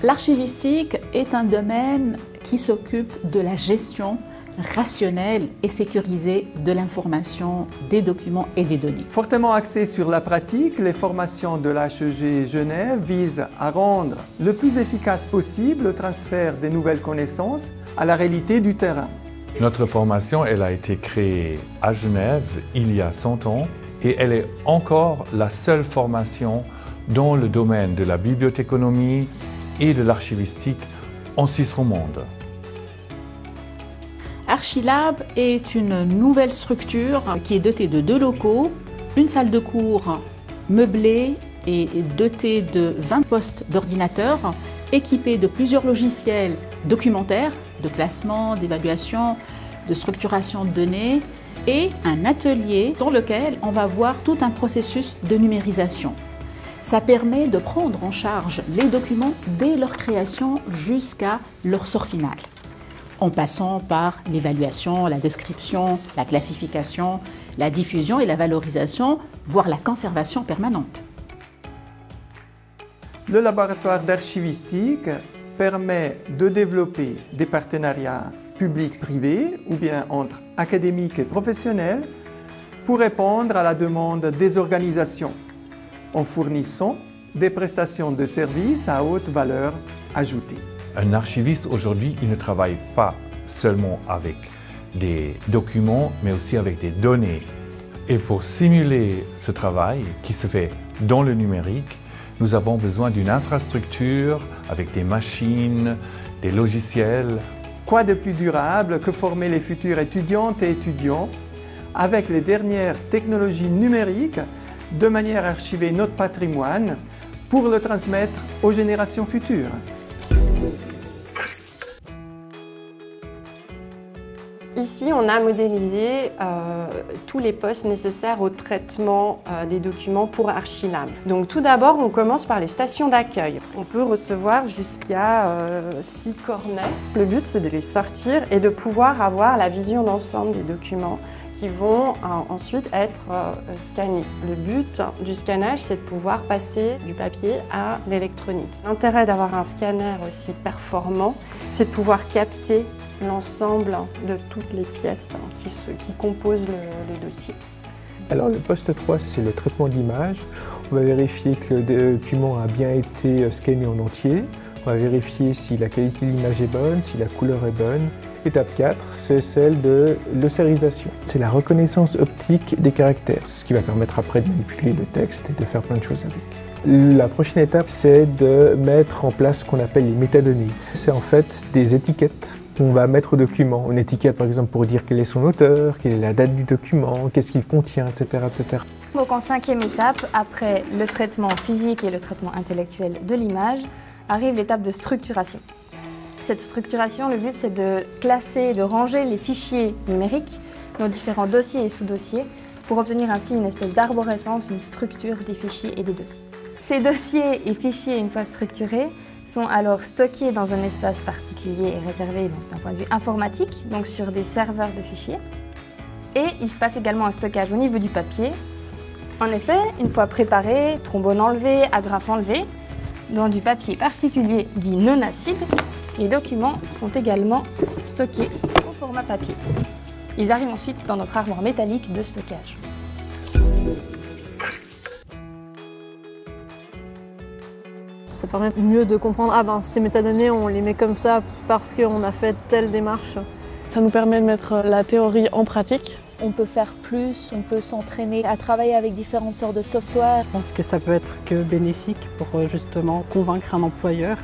L'archivistique est un domaine qui s'occupe de la gestion rationnelle et sécurisée de l'information, des documents et des données. Fortement axé sur la pratique, les formations de l'HEG Genève visent à rendre le plus efficace possible le transfert des nouvelles connaissances à la réalité du terrain. Notre formation, elle a été créée à Genève il y a 100 ans et elle est encore la seule formation dans le domaine de la bibliothéconomie et de l'archivistique en Suisse romande. Archilab est une nouvelle structure qui est dotée de 2 locaux, une salle de cours meublée et dotée de 20 postes d'ordinateurs, équipée de plusieurs logiciels documentaires, de classement, d'évaluation, de structuration de données, et un atelier dans lequel on va voir tout un processus de numérisation. Ça permet de prendre en charge les documents dès leur création jusqu'à leur sort final, en passant par l'évaluation, la description, la classification, la diffusion et la valorisation, voire la conservation permanente. Le laboratoire d'archivistique permet de développer des partenariats publics-privés ou bien entre académiques et professionnels pour répondre à la demande des organisations en fournissant des prestations de services à haute valeur ajoutée. Un archiviste aujourd'hui, il ne travaille pas seulement avec des documents, mais aussi avec des données. Et pour simuler ce travail qui se fait dans le numérique, nous avons besoin d'une infrastructure avec des machines, des logiciels. Quoi de plus durable que former les futurs étudiantes et étudiants avec les dernières technologies numériques de manière à archiver notre patrimoine pour le transmettre aux générations futures. Ici, on a modélisé tous les postes nécessaires au traitement des documents pour Archilab. Donc tout d'abord, on commence par les stations d'accueil. On peut recevoir jusqu'à 6 cornets. Le but, c'est de les sortir et de pouvoir avoir la vision d'ensemble des documents qui vont ensuite être scannés. Le but du scannage, c'est de pouvoir passer du papier à l'électronique. L'intérêt d'avoir un scanner aussi performant, c'est de pouvoir capter l'ensemble de toutes les pièces qui composent le dossier. Alors le poste 3, c'est le traitement de l'image. On va vérifier que le document a bien été scanné en entier. On va vérifier si la qualité de l'image est bonne, si la couleur est bonne. Étape 4, c'est celle de l'ossérisation. C'est la reconnaissance optique des caractères, ce qui va permettre après de manipuler le texte et de faire plein de choses avec. La prochaine étape, c'est de mettre en place ce qu'on appelle les métadonnées. C'est en fait des étiquettes qu'on va mettre au document. Une étiquette par exemple pour dire quel est son auteur, quelle est la date du document, qu'est-ce qu'il contient, etc., etc. Donc en 5e étape, après le traitement physique et le traitement intellectuel de l'image, arrive l'étape de structuration. Cette structuration, le but c'est de classer, de ranger les fichiers numériques, nos différents dossiers et sous-dossiers, pour obtenir ainsi une espèce d'arborescence, une structure des fichiers et des dossiers. Ces dossiers et fichiers, une fois structurés, sont alors stockés dans un espace particulier et réservé d'un point de vue informatique, donc sur des serveurs de fichiers. Et il se passe également un stockage au niveau du papier. En effet, une fois préparé, trombone enlevé, agrafe enlevé, dans du papier particulier dit non acide, les documents sont également stockés au format papier. Ils arrivent ensuite dans notre armoire métallique de stockage. Ça permet mieux de comprendre, ces métadonnées, on les met comme ça parce qu'on a fait telle démarche. Ça nous permet de mettre la théorie en pratique. On peut faire plus, on peut s'entraîner à travailler avec différentes sortes de software. Je pense que ça peut être que bénéfique pour justement convaincre un employeur